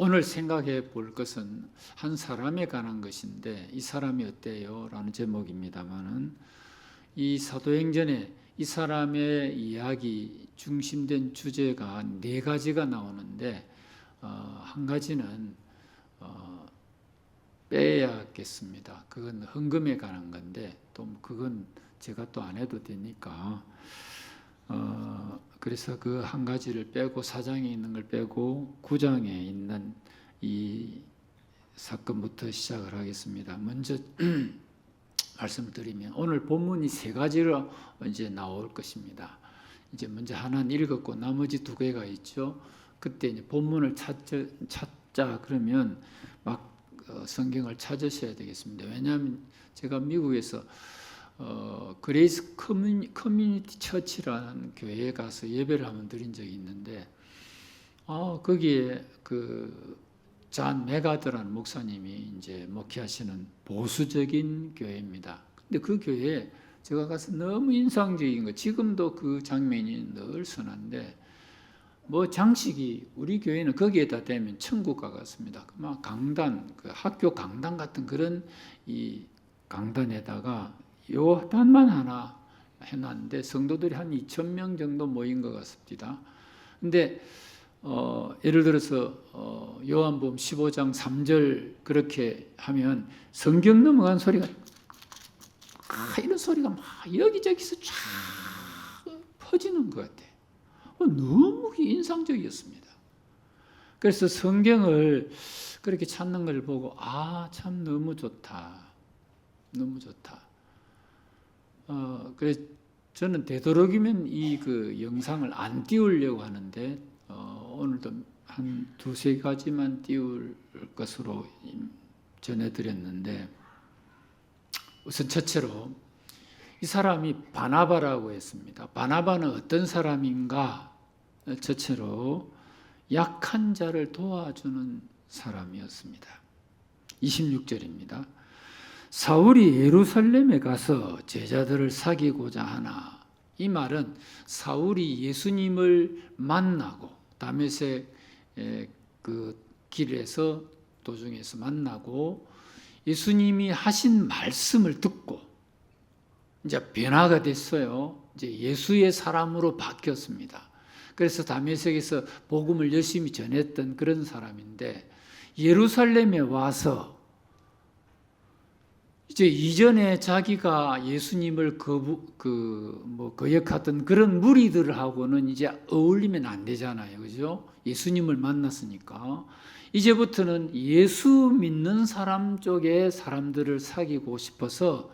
오늘 생각해 볼 것은 한 사람에 관한 것인데 이 사람이 어때요? 라는 제목입니다만은 이 사도행전에 이 사람의 이야기 중심된 주제가 네 가지가 나오는데 한 가지는 빼야겠습니다. 그건 헌금에 관한 건데 또 그건 제가 또 안 해도 되니까 그래서 그 한 가지를 빼고 4장에 있는 걸 빼고 9장에 있는 이 사건부터 시작을 하겠습니다. 먼저 말씀을 드리면 오늘 본문이 세 가지로 이제 나올 것입니다. 이제 먼저 하나는 읽었고 나머지 두 개가 있죠. 그때 이제 본문을 찾자 그러면 막 성경을 찾으셔야 되겠습니다. 왜냐하면 제가 미국에서 그레이스 커뮤니티 처치라는 교회에 가서 예배를 한번 드린 적이 있는데 거기에 그 잔 메가드라는 목사님이 이제 목회하시는 보수적인 교회입니다. 근데 그 교회에 제가 가서 너무 인상적인 거, 지금도 그 장면이 늘 선한데 뭐 장식이 우리 교회는 거기에다 대면 천국과 같습니다. 막 강단, 그 학교 강단 같은 그런 이 강단에다가 요 단만 하나 해놨는데 성도들이 한 2,000명 정도 모인 것 같습니다. 근데 예를 들어서 요한복음 15장 3절 그렇게 하면 성경 넘어간 소리가 이런 소리가 막 여기저기서 쫙 퍼지는 것 같아요. 너무 인상적이었습니다. 그래서 성경을 그렇게 찾는 걸 보고 참 너무 좋다. 너무 좋다. 그래서 저는 되도록이면 이 그 영상을 안 띄우려고 하는데 오늘도 한 두세 가지만 띄울 것으로 전해드렸는데 우선 첫째로 이 사람이 바나바라고 했습니다. 바나바는 어떤 사람인가? 첫째로 약한 자를 도와주는 사람이었습니다. 26절입니다. 사울이 예루살렘에 가서 제자들을 사귀고자 하나. 이 말은 사울이 예수님을 만나고 다메섹 그 길에서 도중에서 만나고 예수님이 하신 말씀을 듣고 이제 변화가 됐어요. 이제 예수의 사람으로 바뀌었습니다. 그래서 다메섹에서 복음을 열심히 전했던 그런 사람인데 예루살렘에 와서 이제 이전에 자기가 예수님을 거역하던 그런 무리들하고는 이제 어울리면 안 되잖아요. 그죠? 예수님을 만났으니까. 이제부터는 예수 믿는 사람 쪽에 사람들을 사귀고 싶어서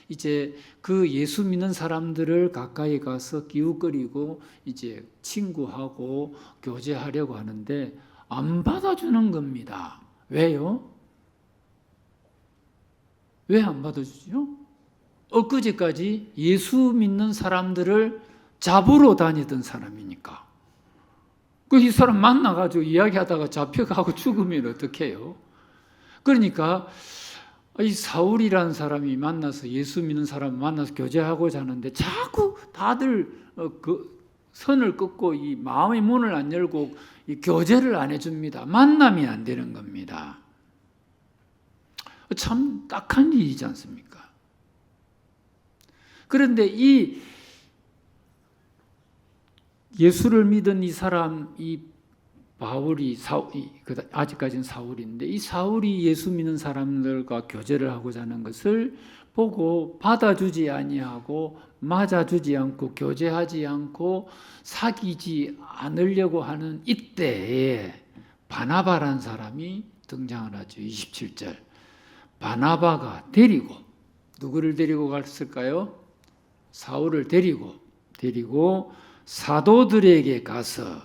이제 그 예수 믿는 사람들을 가까이 가서 기웃거리고 이제 친구하고 교제하려고 하는데 안 받아주는 겁니다. 왜요? 왜 안 받아주죠? 엊그제까지 예수 믿는 사람들을 잡으러 다니던 사람이니까. 이 사람 만나가지고 이야기하다가 잡혀가고 죽으면 어떡해요? 그러니까 이 사울이라는 사람이 만나서 예수 믿는 사람 만나서 교제하고자 하는데 자꾸 다들 그 선을 끊고 이 마음의 문을 안 열고 이 교제를 안 해줍니다. 만남이 안 되는 겁니다. 참 딱한 일이지 않습니까? 그런데 이 예수를 믿은 이 사람, 이 바울이 아직까지는 사울인데 이 사울이 예수 믿는 사람들과 교제를 하고자 하는 것을 보고 받아주지 아니하고 맞아주지 않고 교제하지 않고 사귀지 않으려고 하는 이때에 바나바라는 사람이 등장을 하죠. 27절. 바나바가 데리고 누구를 데리고 갔을까요? 사울을 데리고 사도들에게 가서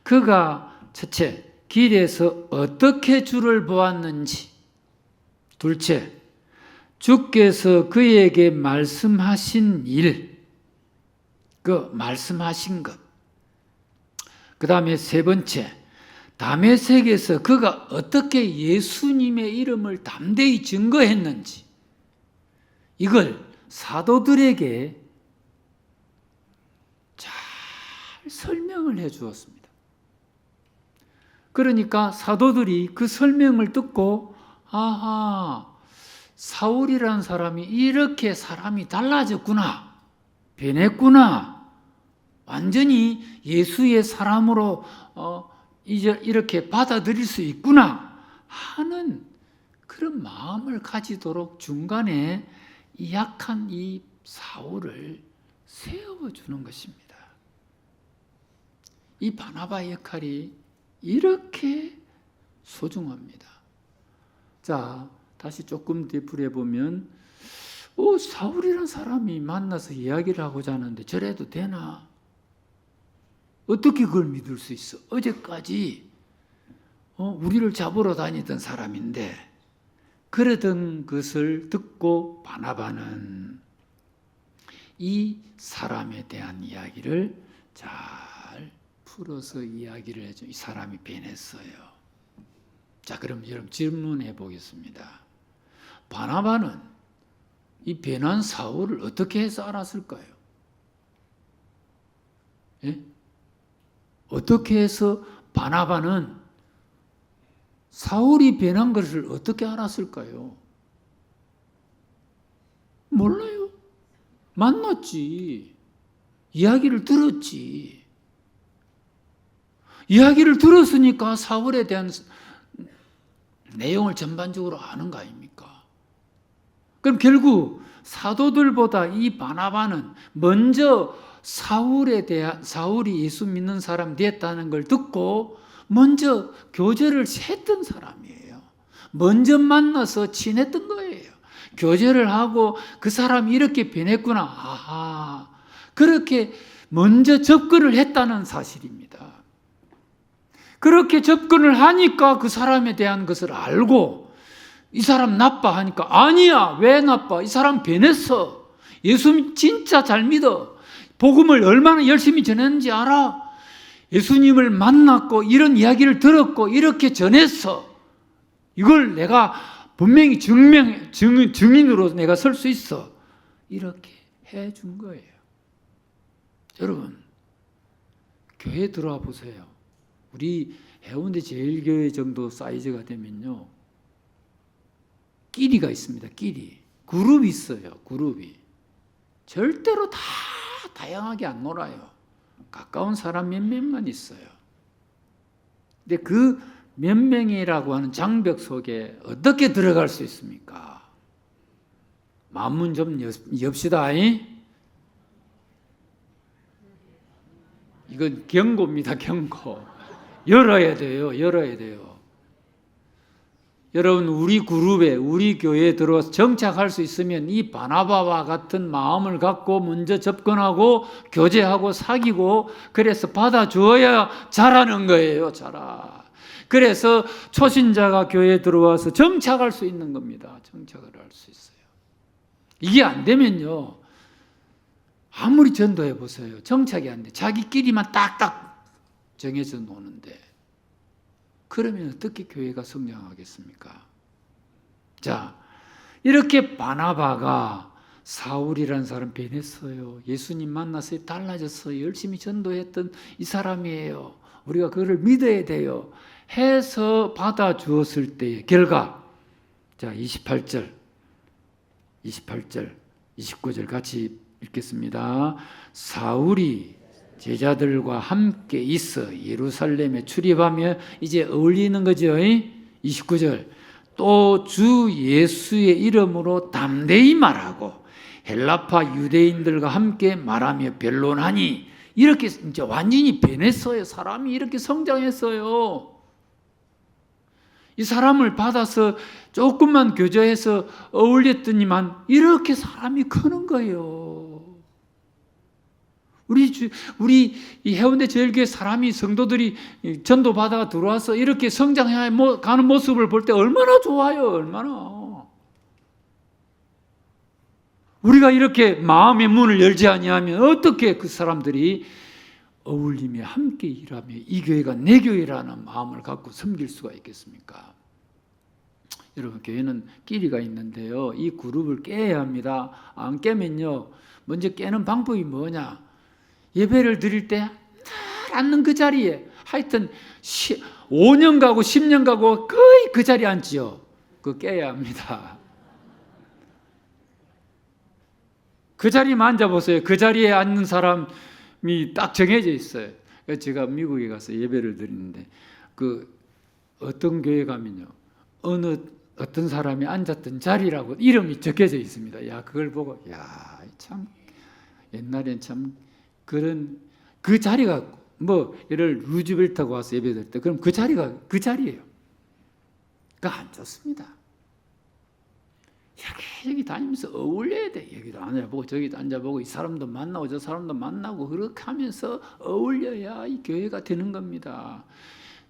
그가 첫째 길에서 어떻게 주를 보았는지, 둘째 주께서 그에게 말씀하신 일, 그 말씀하신 것, 그 다음에 세 번째 다메섹에서 그가 어떻게 예수님의 이름을 담대히 증거했는지 이걸 사도들에게 잘 설명을 해 주었습니다. 그러니까 사도들이 그 설명을 듣고 아하, 사울이라는 사람이 이렇게 사람이 달라졌구나, 변했구나, 완전히 예수의 사람으로 이제 이렇게 받아들일 수 있구나 하는 그런 마음을 가지도록 중간에 이 약한 이 사울을 세워주는 것입니다. 이 바나바의 역할이 이렇게 소중합니다. 자, 다시 조금 되풀이해 보면 사울이라는 사람이 만나서 이야기를 하고자 하는데 저래도 되나? 어떻게 그걸 믿을 수 있어? 어제까지 우리를 잡으러 다니던 사람인데 그러던 것을 듣고 바나바는 이 사람에 대한 이야기를 잘 풀어서 이야기를 해줘. 이 사람이 변했어요. 자, 그럼 여러분 질문해 보겠습니다. 바나바는 이 변한 사울을 어떻게 해서 알았을까요? 예? 어떻게 해서 바나바는 사울이 변한 것을 어떻게 알았을까요? 몰라요. 만났지. 이야기를 들었지. 이야기를 들었으니까 사울에 대한 내용을 전반적으로 아는 거 아닙니까? 그럼 결국 사도들보다 이 바나바는 먼저 사울이 예수 믿는 사람 됐다는 걸 듣고 먼저 교제를 했던 사람이에요. 먼저 만나서 친했던 거예요. 교제를 하고 그 사람이 이렇게 변했구나. 아하. 그렇게 먼저 접근을 했다는 사실입니다. 그렇게 접근을 하니까 그 사람에 대한 것을 알고 이 사람 나빠 하니까 아니야. 왜 나빠? 이 사람 변했어. 예수 진짜 잘 믿어. 복음을 얼마나 열심히 전했는지 알아? 예수님을 만났고 이런 이야기를 들었고 이렇게 전했어. 이걸 내가 분명히 증인으로 내가 설 수 있어. 이렇게 해준 거예요. 여러분, 교회 들어와 보세요. 우리 해운대 제일교회 정도 사이즈가 되면요, 끼리가 있습니다. 끼리. 그룹이 있어요. 그룹이. 절대로 다 다양하게 안 놀아요. 가까운 사람 몇 명만 있어요. 근데 그 몇 명이라고 하는 장벽 속에 어떻게 들어갈 수 있습니까? 마음문 좀 엽시다. 이건 경고입니다. 경고. 열어야 돼요. 열어야 돼요. 여러분, 우리 그룹에, 우리 교회에 들어와서 정착할 수 있으면 이 바나바와 같은 마음을 갖고 먼저 접근하고 교제하고 사귀고 그래서 받아주어야 자라는 거예요. 자라. 그래서 초신자가 교회에 들어와서 정착할 수 있는 겁니다. 정착을 할 수 있어요. 이게 안 되면요, 아무리 전도해 보세요. 정착이 안 돼. 자기끼리만 딱딱 정해서 노는데 그러면 어떻게 교회가 성장하겠습니까? 자, 이렇게 바나바가 사울이라는 사람 변했어요. 예수님 만나서 달라졌어요. 열심히 전도했던 이 사람이에요. 우리가 그를 믿어야 돼요. 해서 받아주었을 때의 결과. 자, 28절, 29절 같이 읽겠습니다. 사울이 제자들과 함께 있어 예루살렘에 출입하며 이제 어울리는 거죠. 29절. 또 주 예수의 이름으로 담대히 말하고 헬라파 유대인들과 함께 말하며 변론하니, 이렇게 이제 완전히 변했어요. 사람이 이렇게 성장했어요. 이 사람을 받아서 조금만 교제해서 어울렸더니만 이렇게 사람이 크는 거예요. 우리 이 해운대 제일교회 사람이, 성도들이 전도 받아가 들어와서 이렇게 성장해 가는 모습을 볼 때 얼마나 좋아요. 얼마나. 우리가 이렇게 마음의 문을 열지 아니하면 어떻게 그 사람들이 어울리며 함께 일하며 이 교회가 내 교회라는 마음을 갖고 섬길 수가 있겠습니까? 여러분, 교회는 끼리가 있는데요, 이 그룹을 깨야 합니다. 안 깨면요, 먼저 깨는 방법이 뭐냐? 예배를 드릴 때 늘 앉는 그 자리에 하여튼 5년 가고 10년 가고 거의 그 자리에 앉지요. 그거 깨야 합니다. 그 자리에 앉아보세요. 그 자리에 앉는 사람이 딱 정해져 있어요. 제가 미국에 가서 예배를 드리는데 그 어떤 교회 가면요, 어떤 사람이 앉았던 자리라고 이름이 적혀져 있습니다. 야, 그걸 보고 야, 참 옛날엔 참 그런 그 자리가 뭐 예를 루즈벨트가 와서 예배드릴 때 그럼 그 자리가 그 자리예요. 그러니까 안 좋습니다. 여기 다니면서 어울려야 돼. 여기도 앉아보고 저기도 앉아보고 이 사람도 만나고 저 사람도 만나고 그렇게 하면서 어울려야 이 교회가 되는 겁니다.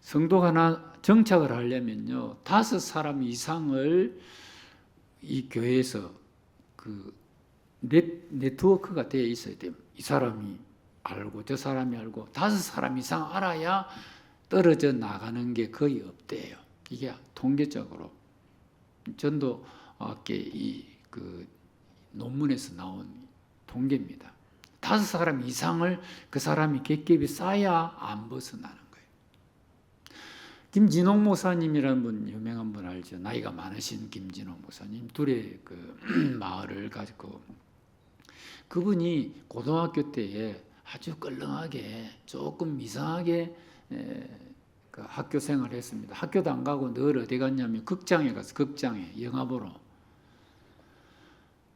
성도가 하나 정착을 하려면요, 5사람 이상을 이 교회에서 그 네트워크가 되어 있어야 돼요. 이 사람이 알고 저 사람이 알고 5사람 이상 알아야 떨어져 나가는 게 거의 없대요. 이게 통계적으로 전도학계 그 논문에서 나온 통계입니다. 5사람 이상을 그 사람이 객겹이 쌓아야 안 벗어나는 거예요. 김진홍 목사님이라는 분, 유명한 분 알죠? 나이가 많으신 김진홍 목사님, 둘의 그 마을을 가지고 그분이 고등학교 때에 아주 껄렁하게 조금 이상하게 그 학교 생활을 했습니다. 학교도 안 가고 늘 어디 갔냐면 극장에 가서 극장에 영화 보러.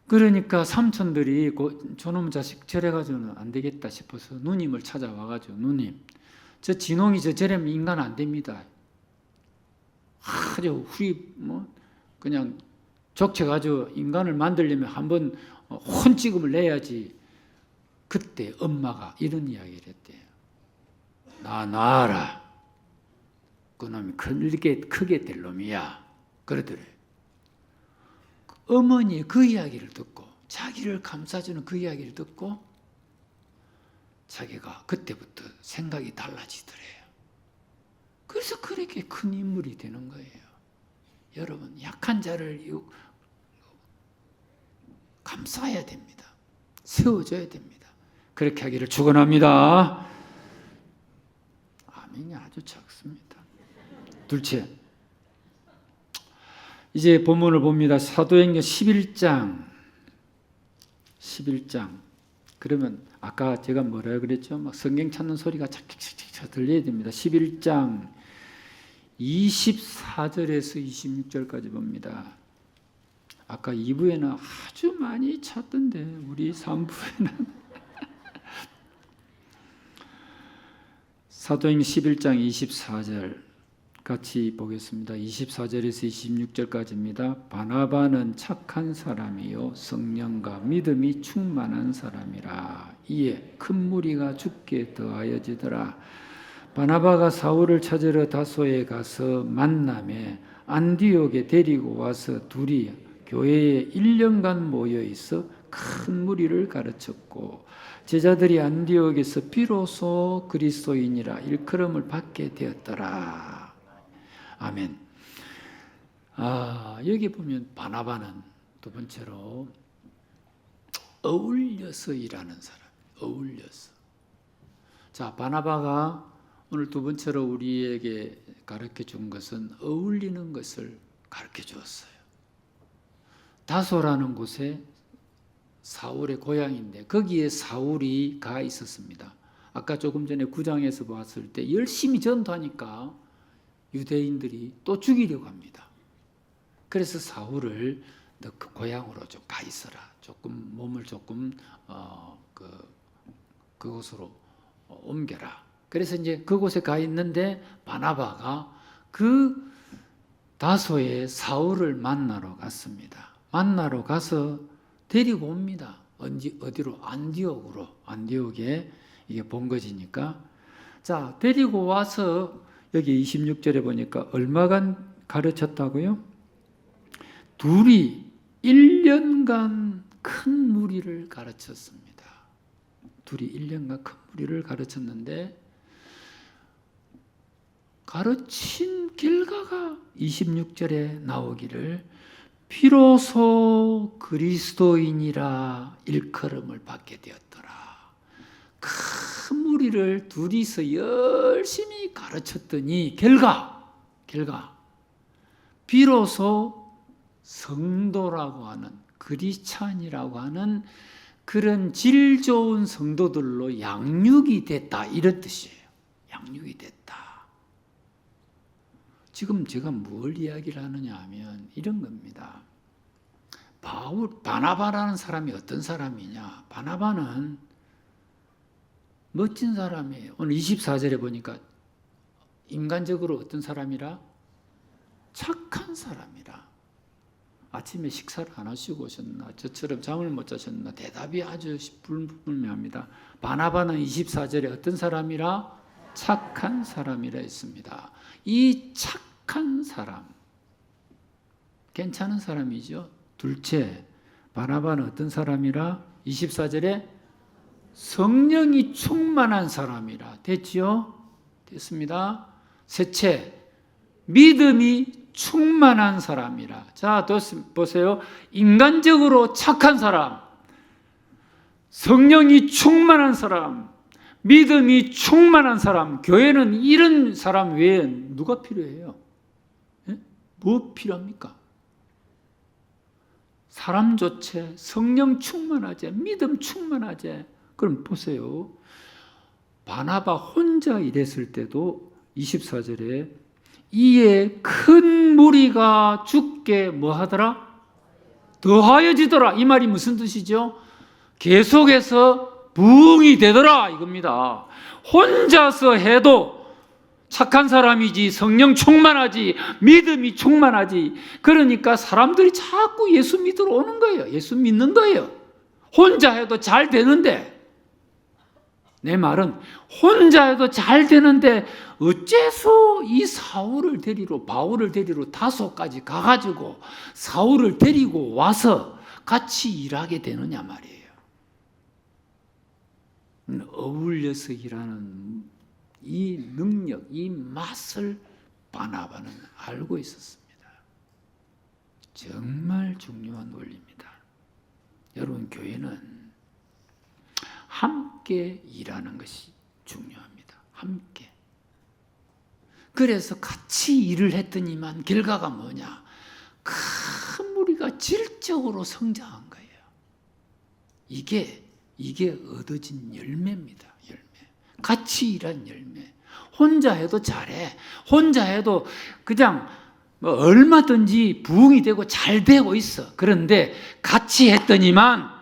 그러니까 삼촌들이 저놈 자식 저래가지고는 안 되겠다 싶어서 누님을 찾아와가지고 누님, 저 진홍이 저래면 인간 안 됩니다. 아주 그냥 족쳐가지고 인간을 만들려면 한번 혼찌금을 내야지. 그때 엄마가 이런 이야기를 했대요. 놔라. 그놈이 크게 될 놈이야. 그러더래요. 어머니의 그 이야기를 듣고 자기를 감싸주는 그 이야기를 듣고 자기가 그때부터 생각이 달라지더래요. 그래서 그렇게 큰 인물이 되는 거예요. 여러분, 약한 자를 감싸야 됩니다. 세워줘야 됩니다. 그렇게 하기를 축원합니다. 아멘이 아주 작습니다. 둘째, 이제 본문을 봅니다. 사도행전 11장. 그러면 아까 제가 뭐라 그랬죠? 막 성경 찾는 소리가 착착착착 들려야 됩니다. 11장 24절에서 26절까지 봅니다. 아까 2부에는 아주 많이 찾던데 우리 3부에는 사도행전 11장 24절 같이 보겠습니다. 24절에서 26절까지입니다. 바나바는 착한 사람이요 성령과 믿음이 충만한 사람이라. 이에 큰 무리가 죽게 더하여지더라. 바나바가 사울을 찾으러 다소에 가서 만남에 안디옥에 데리고 와서 둘이 교회에 1년간 모여 있어 큰 무리를 가르쳤고 제자들이 안디옥에서 비로소 그리스도인이라 일컬음을 받게 되었더라. 아멘. 여기 보면 바나바는 두 번째로 어울려서 일하는 사람. 어울려서. 자, 바나바가 오늘 두 번째로 우리에게 가르쳐 준 것은 어울리는 것을 가르쳐 주었어요. 다소라는 곳에 사울의 고향인데 거기에 사울이 가 있었습니다. 아까 조금 전에 9장에서 봤을 때 열심히 전도하니까 유대인들이 또 죽이려고 합니다. 그래서 사울을 너 그 고향으로 좀 가 있어라. 조금 몸을 조금 그곳으로 옮겨라. 그래서 이제 그곳에 가 있는데 바나바가 그 다소에 사울을 만나러 갔습니다. 만나러 가서 데리고 옵니다. 어디로? 안디옥으로. 안디옥에 이게 본거지니까. 자, 데리고 와서 여기 26절에 보니까 얼마간 가르쳤다고요? 둘이 1년간 큰 무리를 가르쳤습니다. 둘이 1년간 큰 무리를 가르쳤는데 가르친 결과가 26절에 나오기를 비로소 그리스도인이라 일컬음을 받게 되었더라. 큰 무리 무리를 둘이서 열심히 가르쳤더니 결과 비로소 성도라고 하는 크리스찬이라고 하는 그런 질 좋은 성도들로 양육이 됐다, 이런 뜻이에요. 양육이 됐다. 지금 제가 뭘 이야기를 하느냐 하면 이런 겁니다. 바나바라는 사람이 어떤 사람이냐? 바나바는 멋진 사람이에요. 오늘 24절에 보니까 인간적으로 어떤 사람이라? 착한 사람이라. 아침에 식사를 안 하시고 오셨나? 저처럼 잠을 못 자셨나? 대답이 아주 불분명합니다. 바나바는 24절에 어떤 사람이라? 착한 사람이라 했습니다. 이 착한 사람, 괜찮은 사람이죠. 둘째, 바나바는 어떤 사람이라? 24절에 성령이 충만한 사람이라. 됐지요? 됐습니다. 셋째, 믿음이 충만한 사람이라. 자, 보세요. 인간적으로 착한 사람, 성령이 충만한 사람, 믿음이 충만한 사람. 교회는 이런 사람 외에 누가 필요해요? 예? 뭐 필요합니까? 사람 좋지, 성령 충만하지, 믿음 충만하지. 그럼 보세요. 바나바 혼자 일했을 때도 24절에 이에 큰 무리가 주께 뭐 하더라? 더하여지더라. 이 말이 무슨 뜻이죠? 계속해서 부흥이 되더라, 이겁니다. 혼자서 해도 착한 사람이지, 성령 충만하지, 믿음이 충만하지. 그러니까 사람들이 자꾸 예수 믿으러 오는 거예요. 예수 믿는 거예요. 혼자 해도 잘 되는데, 내 말은 혼자 해도 잘 되는데 어째서 이 바울을 데리러 다소까지 가가지고 사울을 데리고 와서 같이 일하게 되느냐 말이에요. 어울려서 일하는 이 능력, 이 맛을 바나바는 알고 있었습니다. 정말 중요한 원리입니다. 여러분, 교회는 함께 일하는 것이 중요합니다. 함께. 그래서 같이 일을 했더니만 결과가 뭐냐? 큰 무리가 질적으로 성장한 거예요. 이게 얻어진 열매입니다. 열매. 같이 일한 열매. 혼자 해도 잘해. 혼자 해도 그냥 얼마든지 부흥이 되고 잘 되고 있어. 그런데 같이 했더니만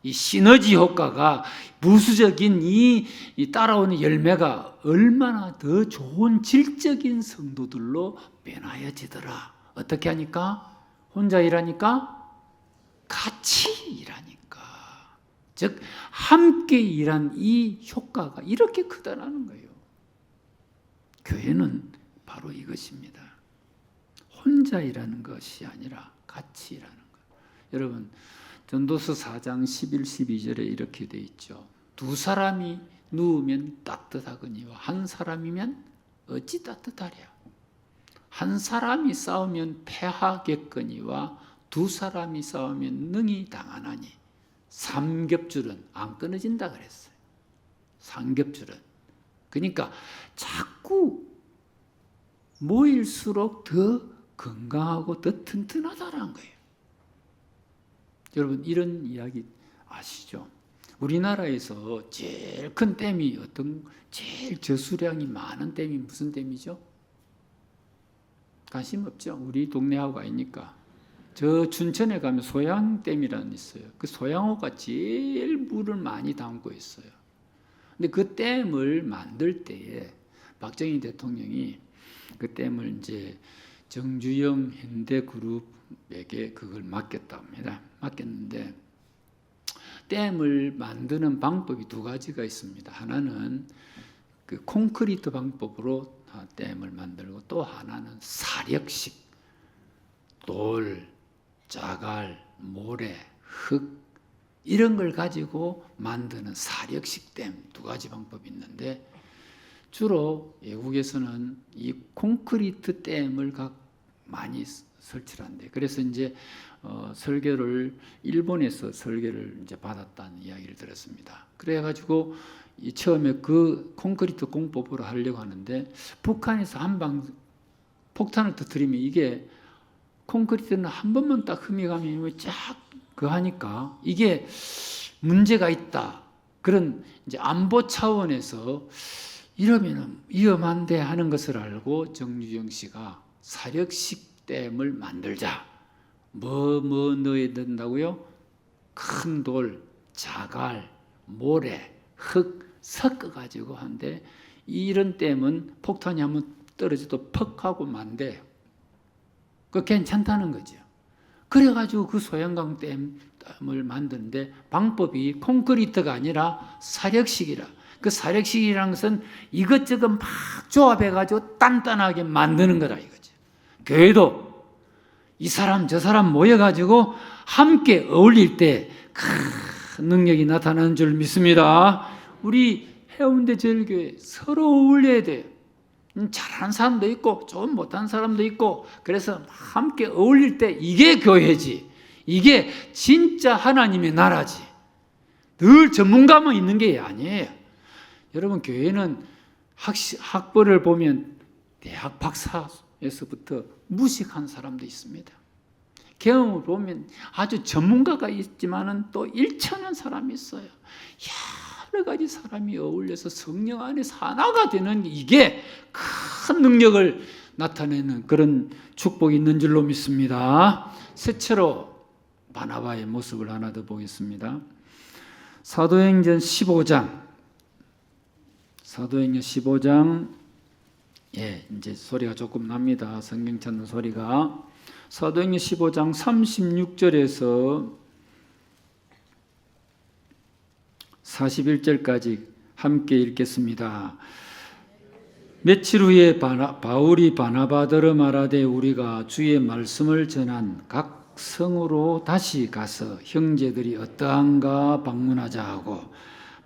이 시너지 효과가, 부수적인 이 따라오는 열매가 얼마나 더 좋은 질적인 성도들로 변하여지더라. 어떻게 하니까? 혼자 일하니까? 같이 일하니까. 즉 함께 일한 이 효과가 이렇게 크다라는 거예요. 교회는 바로 이것입니다. 혼자 일하는 것이 아니라 같이 일하는 것. 여러분, 전도서 4장 11, 12절에 이렇게 돼 있죠. 두 사람이 누우면 따뜻하거니와 한 사람이면 어찌 따뜻하랴. 한 사람이 싸우면 패하겠거니와 두 사람이 싸우면 능히 당하나니. 삼겹줄은 안 끊어진다 그랬어요. 삼겹줄은. 그러니까 자꾸 모일수록 더 건강하고 더 튼튼하다는 거예요. 여러분, 이런 이야기 아시죠? 우리나라에서 제일 큰 댐이 제일 저수량이 많은 댐이 무슨 댐이죠? 관심 없죠? 우리 동네하고 아니니까. 저 춘천에 가면 소양댐이라는 있어요. 그 소양호가 제일 물을 많이 담고 있어요. 근데 그 댐을 만들 때에 박정희 대통령이 그 댐을 이제 정주영 현대그룹에게 그걸 맡겼답니다. 맡겼는데 댐을 만드는 방법이 두 가지가 있습니다. 하나는 그 콘크리트 방법으로 댐을 만들고, 또 하나는 사력식, 돌, 자갈, 모래, 흙 이런 걸 가지고 만드는 사력식 댐, 두 가지 방법이 있는데 주로 외국에서는 이 콘크리트 댐을 많이 설치를 한대. 그래서 이제 설교를 일본에서 설교를 이제 받았다는 이야기를 들었습니다. 그래가지고 처음에 그 콘크리트 공법으로 하려고 하는데 북한에서 한방 폭탄을 터뜨리면 이게 콘크리트는 한 번만 딱 흠이 가면 쫙 그 하니까 이게 문제가 있다. 그런 이제 안보 차원에서 이러면은 위험한데 하는 것을 알고 정유정 씨가 사력식 댐을 만들자. 뭐 넣어야 된다고요? 큰 돌, 자갈, 모래, 흙 섞어가지고 하는데 이런 댐은 폭탄이 한번 떨어져도 퍽 하고 만대요. 그 괜찮다는 거죠. 그래가지고 그 소양강 댐을 만드는데 방법이 콘크리트가 아니라 사력식이라. 그 사력식이라는 것은 이것저것 막 조합해가지고 단단하게 만드는 거다 이거죠. 교회도 이 사람 저 사람 모여가지고 함께 어울릴 때 큰 능력이 나타나는 줄 믿습니다. 우리 해운대 제일교회 서로 어울려야 돼요. 잘하는 사람도 있고 좀 못하는 사람도 있고 그래서 함께 어울릴 때 이게 교회지. 이게 진짜 하나님의 나라지. 늘 전문가만 있는 게 아니에요. 여러분 교회는 학벌을 보면 대학 박사에서부터 무식한 사람도 있습니다. 경험을 보면 아주 전문가가 있지만은 또 일천한 사람이 있어요. 여러 가지 사람이 어울려서 성령 안에서 하나가 되는 이게 큰 능력을 나타내는 그런 축복이 있는 줄로 믿습니다. 셋째로 바나바의 모습을 하나 더 보겠습니다. 사도행전 15장. 사도행전 15장. 예, 이제 소리가 조금 납니다. 성경 찾는 소리가. 사도행전 15장 36절에서 41절까지 함께 읽겠습니다. 며칠 후에 바울이 바나바더러 말하되 우리가 주의 말씀을 전한 각 성으로 다시 가서 형제들이 어떠한가 방문하자 하고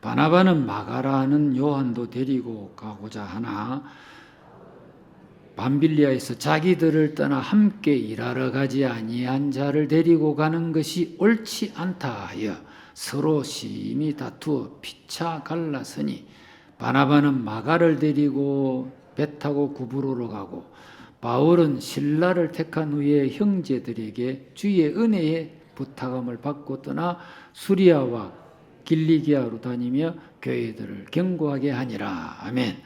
바나바는 마가라 하는 요한도 데리고 가고자 하나 밤빌리아에서 자기들을 떠나 함께 일하러 가지 아니한 자를 데리고 가는 것이 옳지 않다 하여 서로 심히 다투어 피차 갈라서니 바나바는 마가를 데리고 배 타고 구브로로 가고 바울은 실라를 택한 후에 형제들에게 주의 은혜의 부탁함을 받고 떠나 수리아와 길리기아로 다니며 교회들을 견고하게 하니라. 아멘.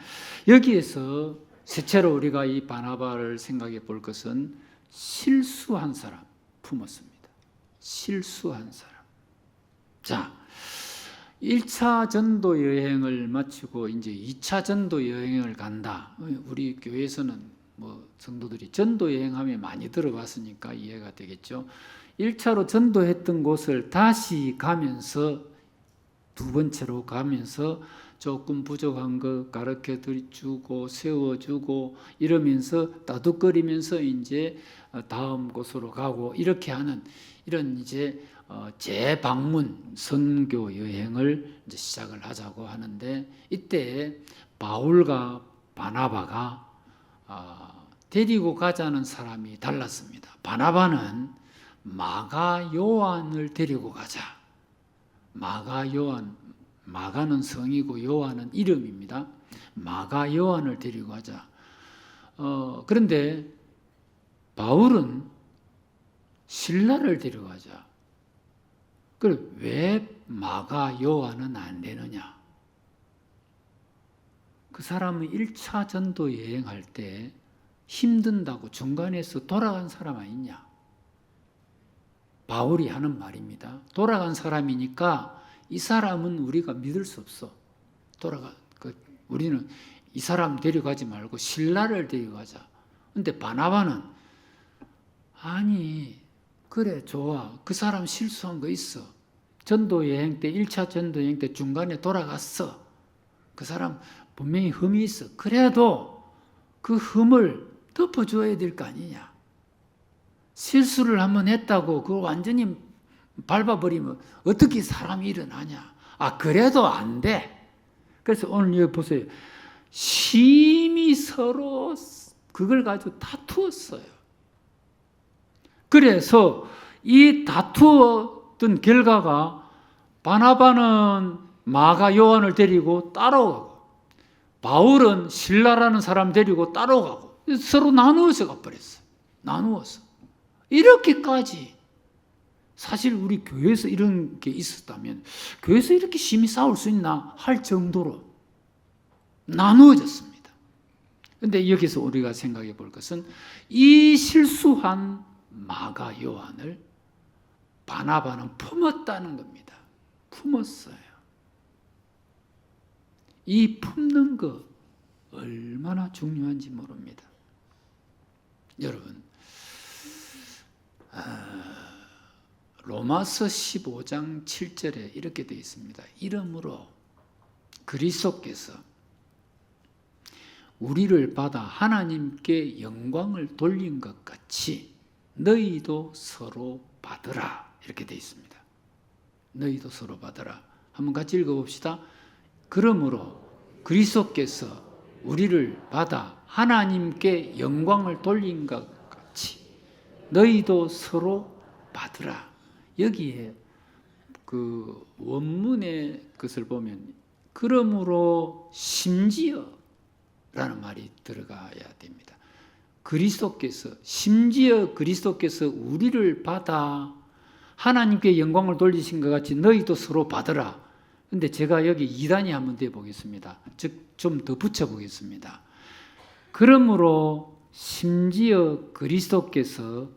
여기에서 셋째로 우리가 이 바나바를 생각해 볼 것은 실수한 사람 품었습니다. 실수한 사람. 자, 1차 전도 여행을 마치고 이제 2차 전도 여행을 간다. 우리 교회에서는 뭐 성도들이 전도 여행하면 많이 들어봤으니까 이해가 되겠죠. 1차로 전도했던 곳을 다시 가면서 두 번째로 가면서 조금 부족한 거 가르쳐 주고 세워주고 이러면서 따둑거리면서 이제 다음 곳으로 가고 이렇게 하는 이런 이제 재방문 선교 여행을 이제 시작을 하자고 하는데 이때 바울과 바나바가 데리고 가자는 사람이 달랐습니다. 바나바는 마가 요한을 데리고 가자. 마가 요한, 마가는 성이고 요한은 이름입니다. 마가 요한을 데리고 가자. 그런데 바울은 실라를 데리고 가자. 그럼 왜 마가 요한은 안 되느냐? 그 사람은 1차 전도 여행할 때 힘든다고 중간에서 돌아간 사람 아니냐? 바울이 하는 말입니다. 돌아간 사람이니까 이 사람은 우리가 믿을 수 없어. 우리는 이 사람 데려가지 말고 실라를 데려가자. 근데 바나바는 아니 그래 좋아. 그 사람 실수한 거 있어. 전도 여행 때 1차 전도 여행 때 중간에 돌아갔어. 그 사람 분명히 흠이 있어. 그래도 그 흠을 덮어줘야 될 거 아니냐. 실수를 한번 했다고 그걸 완전히 밟아버리면 어떻게 사람이 일어나냐. 그래도 안 돼. 그래서 오늘 여기 보세요. 심히 서로 그걸 가지고 다투었어요. 그래서 이 다투었던 결과가 바나바는 마가 요한을 데리고 따라오고 바울은 실라라는 사람 데리고 따라오고 서로 나누어서 가버렸어. 나누어서. 이렇게까지 사실 우리 교회에서 이런 게 있었다면 교회에서 이렇게 심히 싸울 수 있나 할 정도로 나누어졌습니다. 그런데 여기서 우리가 생각해 볼 것은 이 실수한 마가 요한을 바나바는 품었다는 겁니다. 품었어요. 이 품는 거 얼마나 중요한지 모릅니다. 여러분, 로마서 15장 7절에 이렇게 되어 있습니다. 이러므로 그리스도께서 우리를 받아 하나님께 영광을 돌린 것 같이 너희도 서로 받으라. 이렇게 되어 있습니다. 너희도 서로 받으라. 한번 같이 읽어봅시다. 그러므로 그리스도께서 우리를 받아 하나님께 영광을 돌린 것 같이 너희도 서로 받으라. 여기에 그 원문의 것을 보면 그러므로 심지어 라는 말이 들어가야 됩니다. 그리스도께서 심지어 그리스도께서 우리를 받아 하나님께 영광을 돌리신 것 같이 너희도 서로 받으라. 근데 제가 여기 2단이 한번 돼 보겠습니다. 즉 좀 더 붙여 보겠습니다. 그러므로 심지어 그리스도께서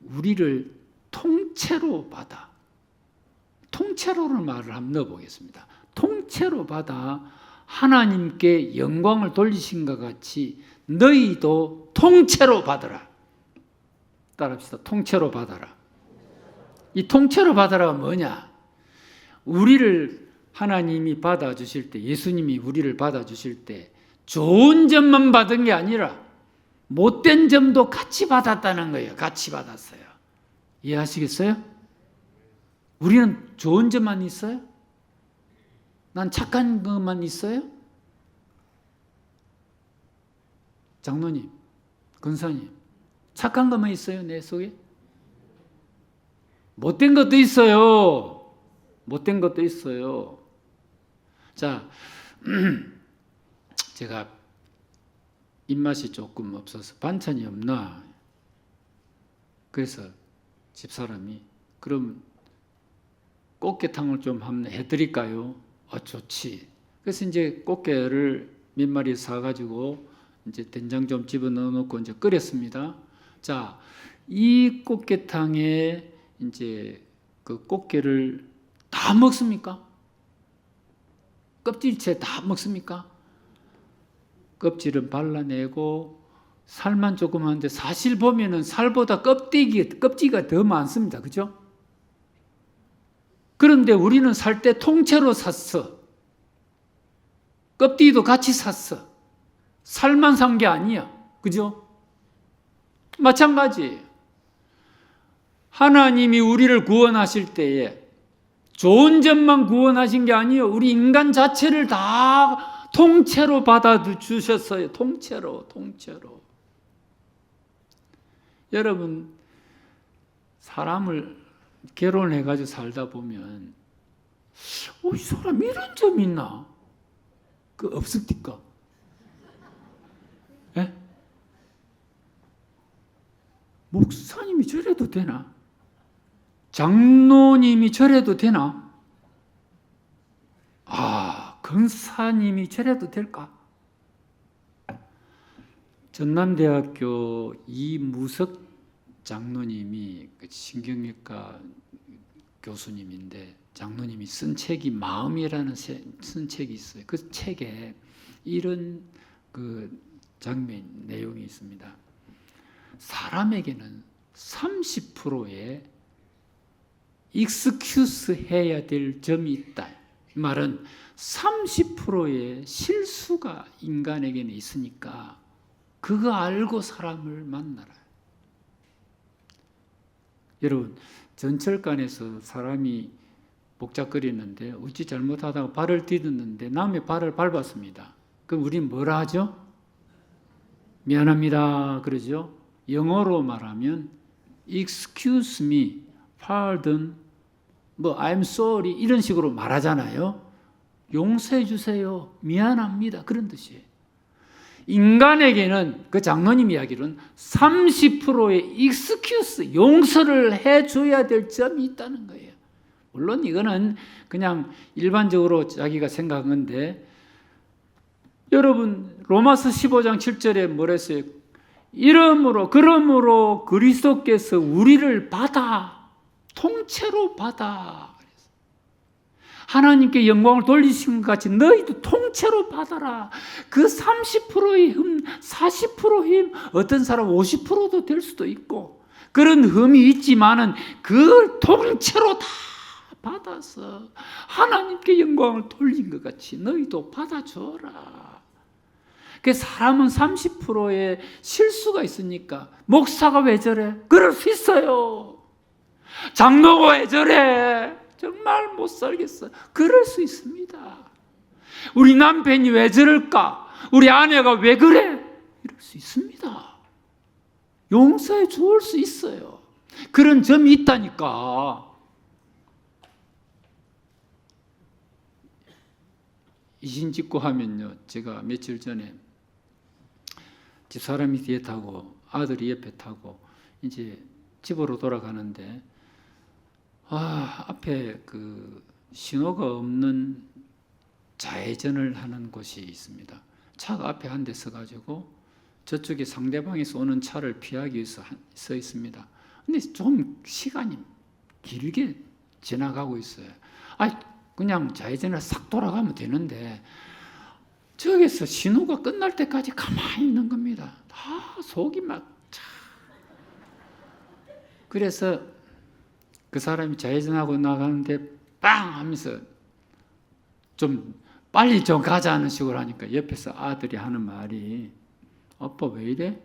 우리를 통째로 받아. 통째로는 말을 한번 넣어 보겠습니다. 통째로 받아 하나님께 영광을 돌리신 것 같이 너희도 통째로 받으라. 따라합시다. 통째로 받아라. 이 통째로 받아라가 뭐냐? 우리를 하나님이 받아주실 때, 예수님이 우리를 받아주실 때 좋은 점만 받은 게 아니라 못된 점도 같이 받았다는 거예요. 같이 받았어요. 이해하시겠어요? 우리는 좋은 점만 있어요? 난 착한 것만 있어요? 장로님, 권사님, 착한 것만 있어요? 내 속에? 못된 것도 있어요. 못된 것도 있어요. 자, 제가 입맛이 조금 없어서 반찬이 없나? 그래서 집사람이 그럼 꽃게탕을 좀 한번 해드릴까요? 좋지. 그래서 이제 꽃게를 몇 마리 사가지고 이제 된장 좀 집어넣어 놓고 이제 끓였습니다. 자, 이 꽃게탕에 이제 그 꽃게를 다 먹습니까? 껍질째 다 먹습니까? 껍질은 발라내고 살만 조금 하는데 사실 보면은 살보다 껍질이 더 많습니다. 그죠? 그런데 우리는 살 때 통째로 샀어. 껍데기도 같이 샀어. 살만 산 게 아니야. 그죠? 마찬가지예요. 하나님이 우리를 구원하실 때에 좋은 점만 구원하신 게 아니에요. 우리 인간 자체를 다 통째로 받아주셨어요. 통째로. 여러분, 사람을 결혼해가지고 살다 보면 이 사람 이런 점 있나? 그 없습니까? 예? 목사님이 저래도 되나? 장로님이 저래도 되나? 권사님이 저래도 될까? 전남대학교 이무석 장로님이 신경외과 교수님인데 장로님이 쓴 책이 마음이라는 쓴 책이 있어요. 그 책에 이런 그 장면 내용이 있습니다. 사람에게는 30%의 익스큐스 해야 될 점이 있다. 이 말은 30%의 실수가 인간에게는 있으니까 그거 알고 사람을 만나라. 여러분, 전철관에서 사람이 복잡거리는데 어찌 잘못하다가 발을 디뎠는데 남의 발을 밟았습니다. 그럼 우리는 뭐라 하죠? 미안합니다. 그러죠? 영어로 말하면 excuse me, pardon, I'm sorry 이런 식으로 말하잖아요. 용서해 주세요. 미안합니다. 그런 뜻이에요. 인간에게는 그 장로님 이야기로는 30%의 excuse, 용서를 해줘야 될 점이 있다는 거예요. 물론 이거는 그냥 일반적으로 자기가 생각한 건데, 여러분 로마서 15장 7절에 뭐랬어요? 그러므로 그리스도께서 우리를 통째로 받아. 하나님께 영광을 돌리신 것 같이 너희도 통째로 받아라. 그 30%의 흠, 40%의 힘, 어떤 사람 50%도 될 수도 있고 그런 흠이 있지만은 그걸 통째로 다 받아서 하나님께 영광을 돌린 것 같이 너희도 받아줘라. 그 사람은 30%의 실수가 있으니까 목사가 왜 저래? 그럴 수 있어요. 장로가 왜 저래? 정말 못 살겠어. 그럴 수 있습니다. 우리 남편이 왜 저럴까? 우리 아내가 왜 그래? 이럴 수 있습니다. 용서해 줄 수 있어요. 그런 점이 있다니까. 이신 짓고 하면요, 제가 며칠 전에 집사람이 뒤에 타고 아들이 옆에 타고 이제 집으로 돌아가는데, 앞에 그 신호가 없는 좌회전을 하는 곳이 있습니다. 차가 앞에 한 대 서가지고 저쪽에 상대방에서 오는 차를 피하기 위해서 서 있습니다. 근데 좀 시간이 길게 지나가고 있어요. 그냥 좌회전을 싹 돌아가면 되는데 저기서 신호가 끝날 때까지 가만히 있는 겁니다. 다 속이 막 그래서 그 사람이 좌회전하고 나가는데 빵 하면서 좀 빨리 좀 가자는 식으로 하니까 옆에서 아들이 하는 말이, 아빠 왜 이래?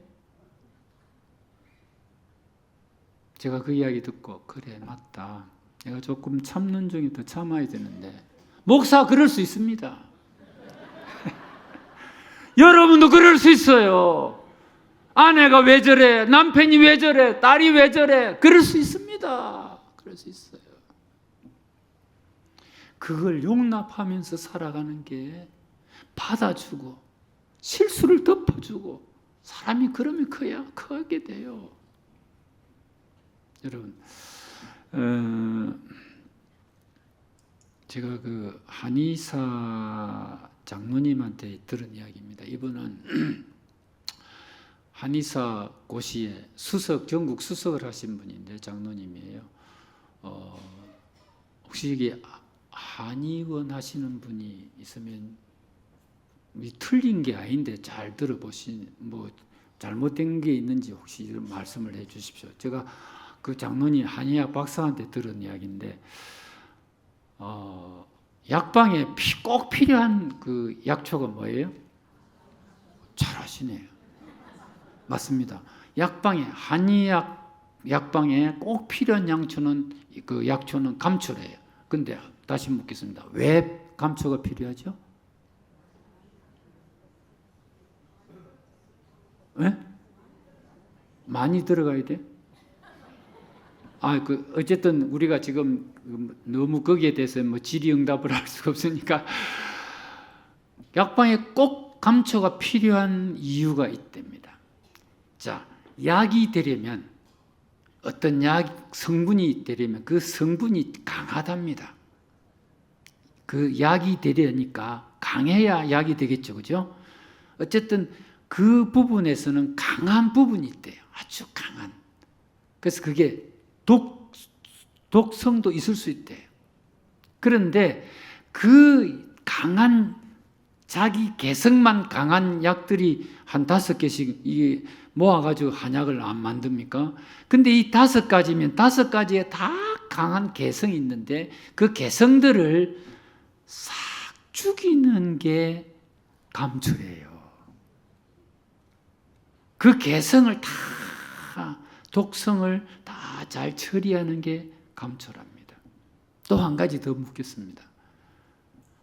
제가 그 이야기 듣고, 그래 맞다, 내가 조금 참는 중에 더 참아야 되는데. 목사 그럴 수 있습니다. 여러분도 그럴 수 있어요. 아내가 왜 저래? 남편이 왜 저래? 딸이 왜 저래? 그럴 수 있습니다. 그럴 수 있어요. 그걸 용납하면서 살아가는 게, 받아주고 실수를 덮어주고, 사람이 그러면 크게 돼요. 여러분, 제가 그 한의사 장로님한테 들은 이야기입니다. 이분은 한의사 고시에 전국 수석을 하신 분인데 장로님이에요. 혹시 여기 한의원 하시는 분이 있으면, 틀린 게 아닌데 잘 들어보신, 잘못된 게 있는지 혹시 말씀을 해 주십시오. 제가 그 장로님 한의학 박사한테 들은 이야기인데, 약방에 꼭 필요한 그 약초가 뭐예요? 잘 아시네요. 맞습니다. 한의학 약방에 꼭 필요한 약초는 감초래요. 근데 다시 묻겠습니다. 왜 감초가 필요하죠? 왜? 많이 들어가야 돼? 어쨌든 우리가 지금 너무 거기에 대해서 질의응답을 할 수가 없으니까, 약방에 꼭 감초가 필요한 이유가 있답니다. 자, 약이 되려면, 어떤 성분이 되려면 그 성분이 강하답니다. 그 약이 되려니까 강해야 약이 되겠죠, 그죠? 어쨌든 그 부분에서는 강한 부분이 있대요. 아주 강한. 그래서 그게 독성도 있을 수 있대요. 그런데 그 강한, 자기 개성만 강한 약들이 한 5개씩 이게 모아가지고 한약을 안 만듭니까? 근데 이 5가지면 5가지에 다 강한 개성이 있는데, 그 개성들을 싹 죽이는 게 감초예요. 그 개성을 다, 독성을 다 잘 처리하는 게 감초랍니다. 또 한 가지 더 묻겠습니다.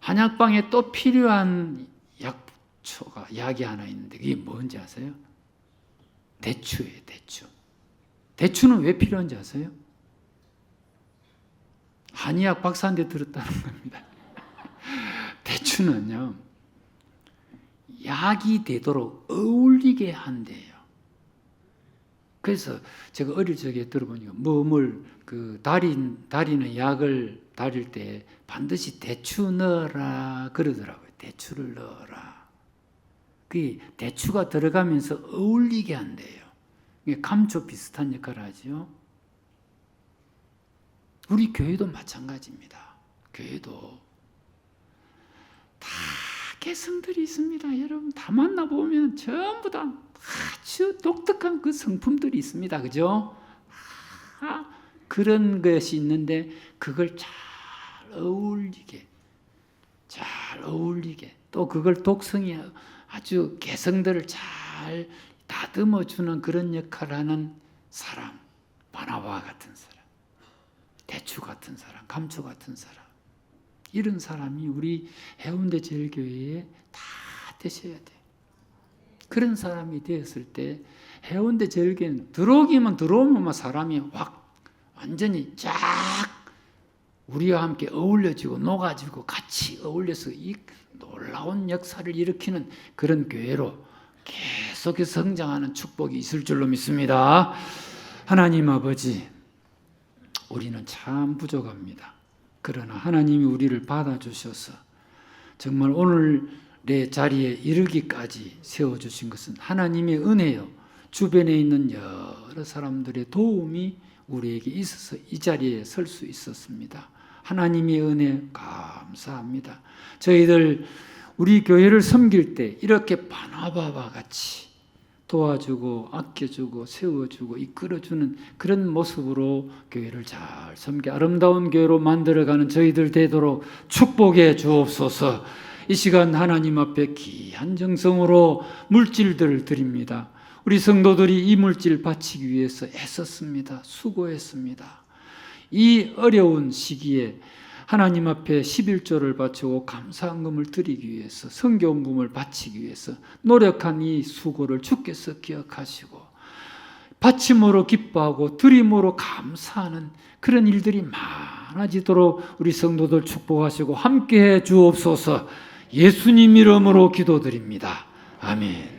한약방에 또 필요한 약이 하나 있는데, 그게 뭔지 아세요? 대추예요, 대추. 대추는 왜 필요한지 아세요? 한의학 박사한테 들었다는 겁니다. 대추는요, 약이 되도록 어울리게 한대요. 그래서 제가 어릴 적에 들어보니까 다리는 약을 다릴 때 반드시 대추 넣어라 그러더라고요. 대추를 넣어라. 그 대추가 들어가면서 어울리게 한대요. 감초 비슷한 역할을 하죠. 우리 교회도 마찬가지입니다. 교회도 다 개성들이 있습니다. 여러분 다 만나보면 전부 다 아주 독특한 그 성품들이 있습니다. 그죠? 그런 것이 있는데 그걸 잘 어울리게 또 그걸 독성이 아주 개성들을 잘 다듬어주는 그런 역할을 하는 사람, 바나바 같은 사람, 대추 같은 사람, 감초 같은 사람, 이런 사람이 우리 해운대 제일교회에 다 되셔야 돼요. 그런 사람이 되었을 때 해운대 제일교회는 들어오면 사람이 확 완전히 쫙 우리와 함께 어울려지고 녹아지고 같이 어울려서 이 놀라운 역사를 일으키는 그런 교회로 계속해서 성장하는 축복이 있을 줄로 믿습니다. 하나님 아버지, 우리는 참 부족합니다. 그러나 하나님이 우리를 받아주셔서 정말 오늘의 자리에 이르기까지 세워주신 것은 하나님의 은혜요, 주변에 있는 여러 사람들의 도움이 우리에게 있어서 이 자리에 설 수 있었습니다. 하나님의 은혜 감사합니다. 저희들 우리 교회를 섬길 때 이렇게 바나바와 같이 도와주고 아껴주고 세워주고 이끌어주는 그런 모습으로 교회를 잘 섬겨 아름다운 교회로 만들어가는 저희들 되도록 축복해 주옵소서. 이 시간 하나님 앞에 귀한 정성으로 물질들을 드립니다. 우리 성도들이 이 물질 바치기 위해서 애썼습니다. 수고했습니다. 이 어려운 시기에 하나님 앞에 11조를 바치고 감사헌금을 드리기 위해서, 성교원금을 바치기 위해서 노력한 이 수고를 주께서 기억하시고 바침으로 기뻐하고 드림으로 감사하는 그런 일들이 많아지도록 우리 성도들 축복하시고 함께해 주옵소서. 예수님 이름으로 기도드립니다. 아멘.